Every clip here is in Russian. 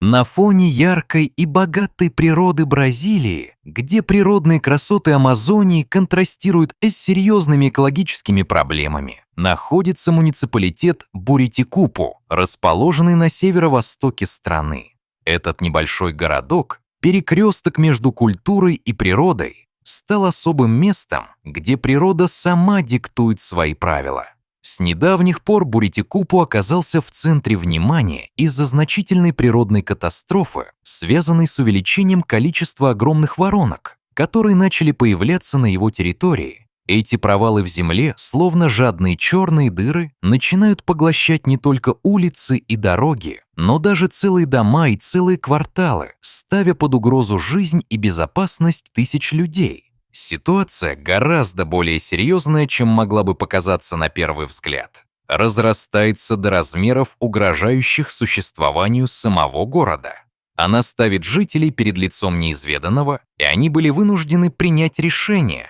На фоне яркой и богатой природы Бразилии, где природные красоты Амазонии контрастируют с серьезными экологическими проблемами, находится муниципалитет Буритикупу, расположенный на северо-востоке страны. Этот небольшой городок, перекресток между культурой и природой, стал особым местом, где природа сама диктует свои правила. С недавних пор Буритикупу оказался в центре внимания из-за значительной природной катастрофы, связанной с увеличением количества огромных воронок, которые начали появляться на его территории. Эти провалы в земле, словно жадные черные дыры, начинают поглощать не только улицы и дороги, но даже целые дома и целые кварталы, ставя под угрозу жизнь и безопасность тысяч людей. Ситуация гораздо более серьезная, чем могла бы показаться на первый взгляд. Разрастается до размеров, угрожающих существованию самого города. Она ставит жителей перед лицом неизведанного, и они были вынуждены принять решение.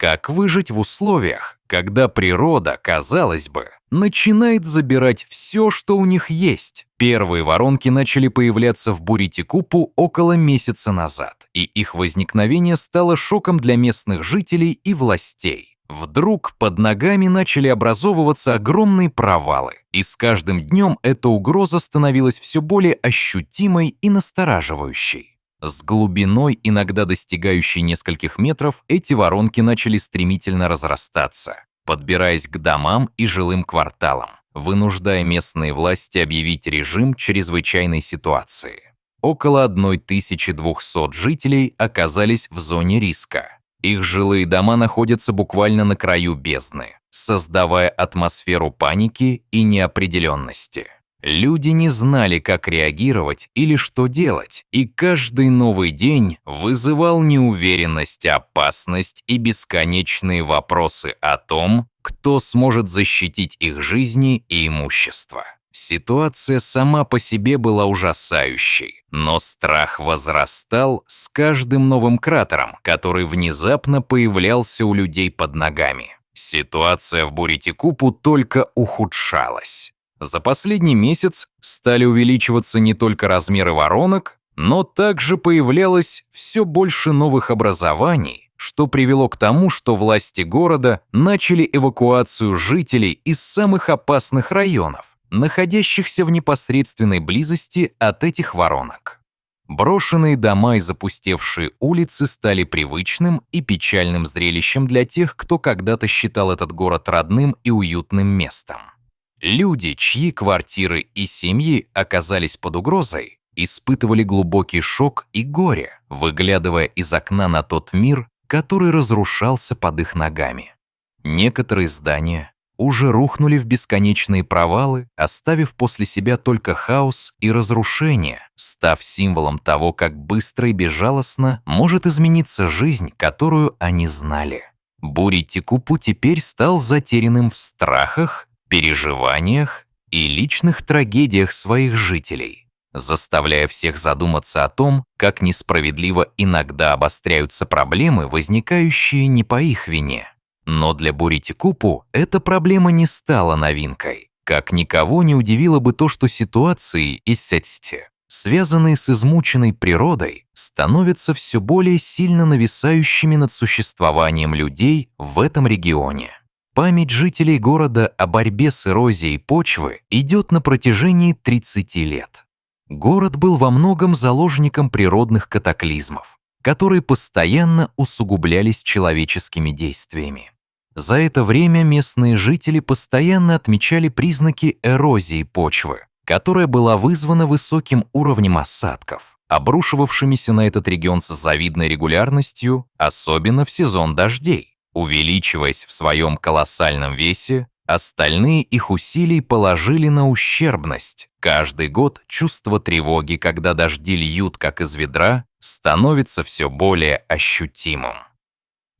Как выжить в условиях, когда природа, казалось бы, начинает забирать все, что у них есть? Первые воронки начали появляться в Буритикупу около месяца назад, и их возникновение стало шоком для местных жителей и властей. Вдруг под ногами начали образовываться огромные провалы, и с каждым днем эта угроза становилась все более ощутимой и настораживающей. С глубиной, иногда достигающей нескольких метров, эти воронки начали стремительно разрастаться, подбираясь к домам и жилым кварталам, вынуждая местные власти объявить режим чрезвычайной ситуации. Около 1200 жителей оказались в зоне риска. Их жилые дома находятся буквально на краю бездны, создавая атмосферу паники и неопределенности. Люди не знали, как реагировать или что делать, и каждый новый день вызывал неуверенность, опасность и бесконечные вопросы о том, кто сможет защитить их жизни и имущество. Ситуация сама по себе была ужасающей, но страх возрастал с каждым новым кратером, который внезапно появлялся у людей под ногами. Ситуация в Буритикупу только ухудшалась. За последний месяц стали увеличиваться не только размеры воронок, но также появлялось все больше новых образований, что привело к тому, что власти города начали эвакуацию жителей из самых опасных районов, находящихся в непосредственной близости от этих воронок. Брошенные дома и запустевшие улицы стали привычным и печальным зрелищем для тех, кто когда-то считал этот город родным и уютным местом. Люди, чьи квартиры и семьи оказались под угрозой, испытывали глубокий шок и горе, выглядывая из окна на тот мир, который разрушался под их ногами. Некоторые здания уже рухнули в бесконечные провалы, оставив после себя только хаос и разрушение, став символом того, как быстро и безжалостно может измениться жизнь, которую они знали. Буритикупу теперь стал затерянным в страхах, переживаниях и личных трагедиях своих жителей, заставляя всех задуматься о том, как несправедливо иногда обостряются проблемы, возникающие не по их вине. Но для Буритикупу эта проблема не стала новинкой. Как никого не удивило бы то, что ситуации из сетсти, связанные с измученной природой, становятся все более сильно нависающими над существованием людей в этом регионе. Память жителей города о борьбе с эрозией почвы идет на протяжении 30 лет. Город был во многом заложником природных катаклизмов, которые постоянно усугублялись человеческими действиями. За это время местные жители постоянно отмечали признаки эрозии почвы, которая была вызвана высоким уровнем осадков, обрушивавшимися на этот регион с завидной регулярностью, особенно в сезон дождей. Увеличиваясь в своем колоссальном весе, остальные их усилий положили на ущербность. Каждый год чувство тревоги, когда дожди льют как из ведра, становится все более ощутимым.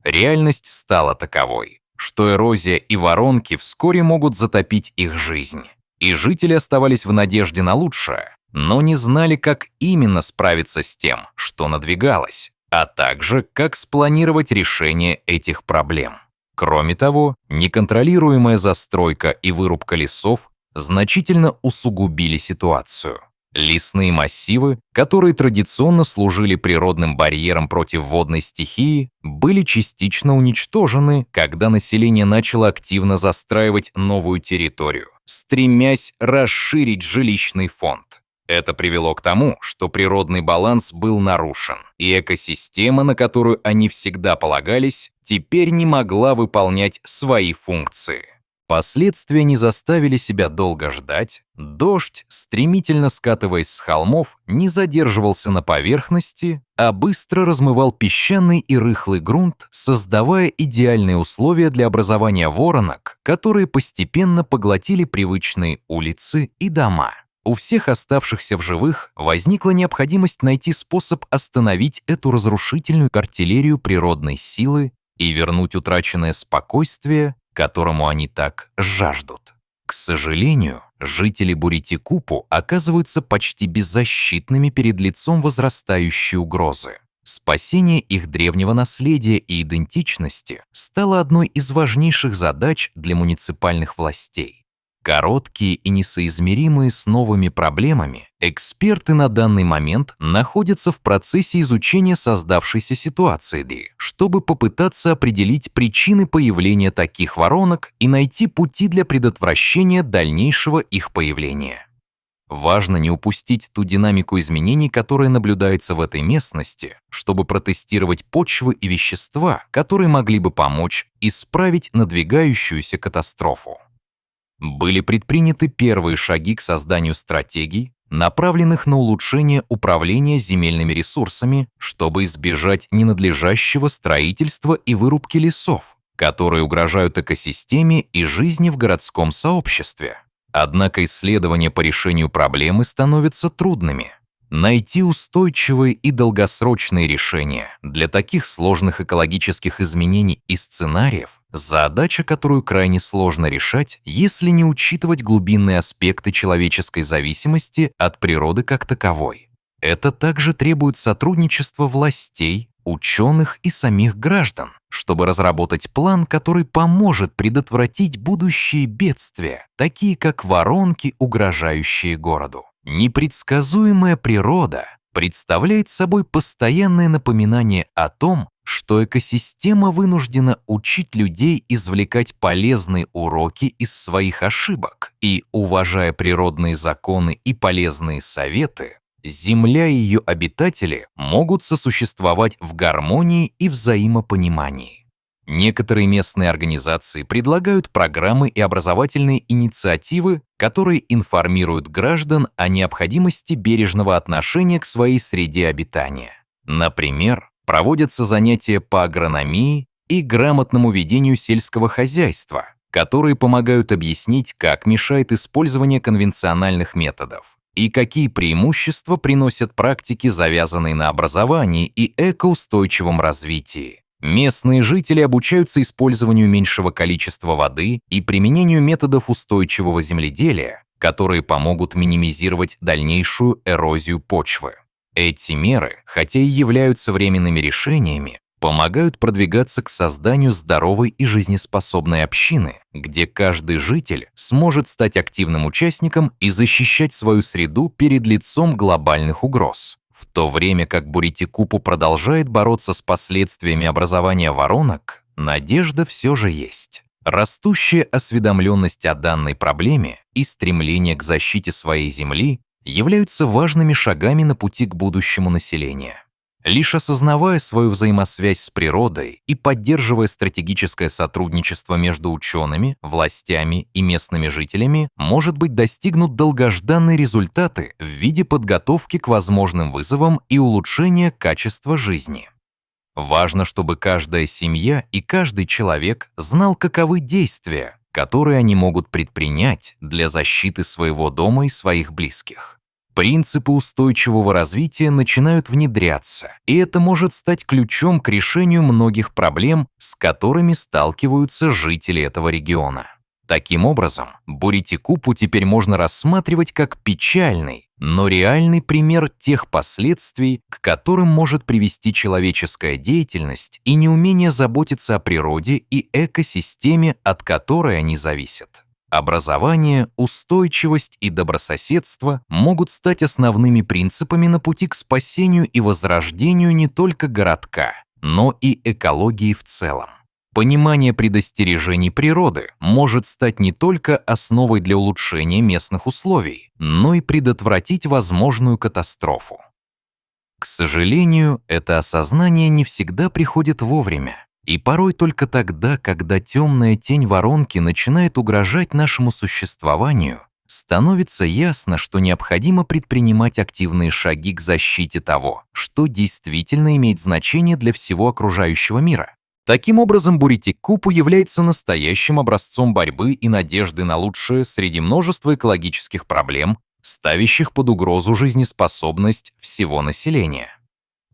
Реальность стала таковой, что эрозия и воронки вскоре могут затопить их жизнь. И жители оставались в надежде на лучшее, но не знали, как именно справиться с тем, что надвигалось, а также как спланировать решение этих проблем. Кроме того, неконтролируемая застройка и вырубка лесов значительно усугубили ситуацию. Лесные массивы, которые традиционно служили природным барьером против водной стихии, были частично уничтожены, когда население начало активно застраивать новую территорию, стремясь расширить жилищный фонд. Это привело к тому, что природный баланс был нарушен, и экосистема, на которую они всегда полагались, теперь не могла выполнять свои функции. Последствия не заставили себя долго ждать. Дождь, стремительно скатываясь с холмов, не задерживался на поверхности, а быстро размывал песчаный и рыхлый грунт, создавая идеальные условия для образования воронок, которые постепенно поглотили привычные улицы и дома. У всех оставшихся в живых возникла необходимость найти способ остановить эту разрушительную артиллерию природной силы и вернуть утраченное спокойствие, которому они так жаждут. К сожалению, жители Буритикупу оказываются почти беззащитными перед лицом возрастающей угрозы. Спасение их древнего наследия и идентичности стало одной из важнейших задач для муниципальных властей. Короткие и несоизмеримые с новыми проблемами, эксперты на данный момент находятся в процессе изучения создавшейся ситуации, чтобы попытаться определить причины появления таких воронок и найти пути для предотвращения дальнейшего их появления. Важно не упустить ту динамику изменений, которая наблюдается в этой местности, чтобы протестировать почвы и вещества, которые могли бы помочь исправить надвигающуюся катастрофу. Были предприняты первые шаги к созданию стратегий, направленных на улучшение управления земельными ресурсами, чтобы избежать ненадлежащего строительства и вырубки лесов, которые угрожают экосистеме и жизни в городском сообществе. Однако исследования по решению проблемы становятся трудными. Найти устойчивые и долгосрочные решения для таких сложных экологических изменений и сценариев – задача, которую крайне сложно решать, если не учитывать глубинные аспекты человеческой зависимости от природы как таковой. Это также требует сотрудничества властей, ученых и самих граждан, чтобы разработать план, который поможет предотвратить будущие бедствия, такие как воронки, угрожающие городу. Непредсказуемая природа представляет собой постоянное напоминание о том, что экосистема вынуждена учить людей извлекать полезные уроки из своих ошибок, и, уважая природные законы и полезные советы, Земля и ее обитатели могут сосуществовать в гармонии и взаимопонимании. Некоторые местные организации предлагают программы и образовательные инициативы, которые информируют граждан о необходимости бережного отношения к своей среде обитания. Например, проводятся занятия по агрономии и грамотному ведению сельского хозяйства, которые помогают объяснить, как мешает использование конвенциональных методов и какие преимущества приносят практики, завязанные на образовании и экоустойчивом развитии. Местные жители обучаются использованию меньшего количества воды и применению методов устойчивого земледелия, которые помогут минимизировать дальнейшую эрозию почвы. Эти меры, хотя и являются временными решениями, помогают продвигаться к созданию здоровой и жизнеспособной общины, где каждый житель сможет стать активным участником и защищать свою среду перед лицом глобальных угроз. В то время как Буритикупу продолжает бороться с последствиями образования воронок, надежда все же есть. Растущая осведомленность о данной проблеме и стремление к защите своей земли являются важными шагами на пути к будущему населения. Лишь осознавая свою взаимосвязь с природой и поддерживая стратегическое сотрудничество между учеными, властями и местными жителями, может быть достигнут долгожданные результаты в виде подготовки к возможным вызовам и улучшения качества жизни. Важно, чтобы каждая семья и каждый человек знал, каковы действия, которые они могут предпринять для защиты своего дома и своих близких. Принципы устойчивого развития начинают внедряться, и это может стать ключом к решению многих проблем, с которыми сталкиваются жители этого региона. Таким образом, Буритикупу теперь можно рассматривать как печальный, но реальный пример тех последствий, к которым может привести человеческая деятельность и неумение заботиться о природе и экосистеме, от которой они зависят. Образование, устойчивость и добрососедство могут стать основными принципами на пути к спасению и возрождению не только городка, но и экологии в целом. Понимание предостережений природы может стать не только основой для улучшения местных условий, но и предотвратить возможную катастрофу. К сожалению, это осознание не всегда приходит вовремя, и порой только тогда, когда темная тень воронки начинает угрожать нашему существованию, становится ясно, что необходимо предпринимать активные шаги к защите того, что действительно имеет значение для всего окружающего мира. Таким образом, Буритикупу является настоящим образцом борьбы и надежды на лучшее среди множества экологических проблем, ставящих под угрозу жизнеспособность всего населения.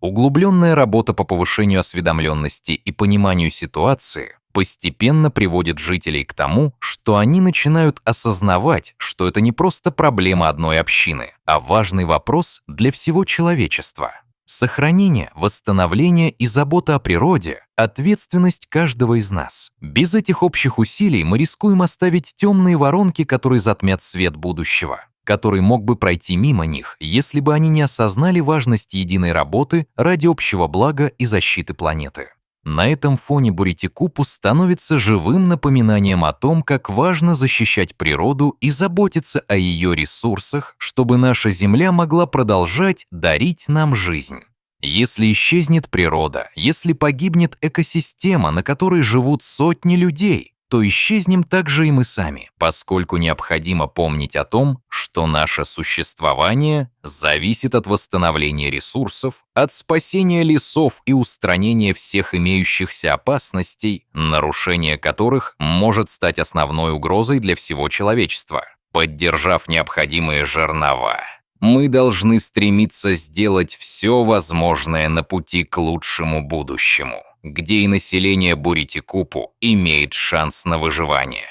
Углубленная работа по повышению осведомленности и пониманию ситуации постепенно приводит жителей к тому, что они начинают осознавать, что это не просто проблема одной общины, а важный вопрос для всего человечества. Сохранение, восстановление и забота о природе – ответственность каждого из нас. Без этих общих усилий мы рискуем оставить темные воронки, которые затмят свет будущего, который мог бы пройти мимо них, если бы они не осознали важность единой работы ради общего блага и защиты планеты. На этом фоне Буритикупу становится живым напоминанием о том, как важно защищать природу и заботиться о ее ресурсах, чтобы наша Земля могла продолжать дарить нам жизнь. Если исчезнет природа, если погибнет экосистема, на которой живут сотни людей, то исчезнем также и мы сами, поскольку необходимо помнить о том, что наше существование зависит от восстановления ресурсов, от спасения лесов и устранения всех имеющихся опасностей, нарушение которых может стать основной угрозой для всего человечества. Поддержав необходимые жернова, мы должны стремиться сделать все возможное на пути к лучшему будущему, где и население Буритикупу имеет шанс на выживание.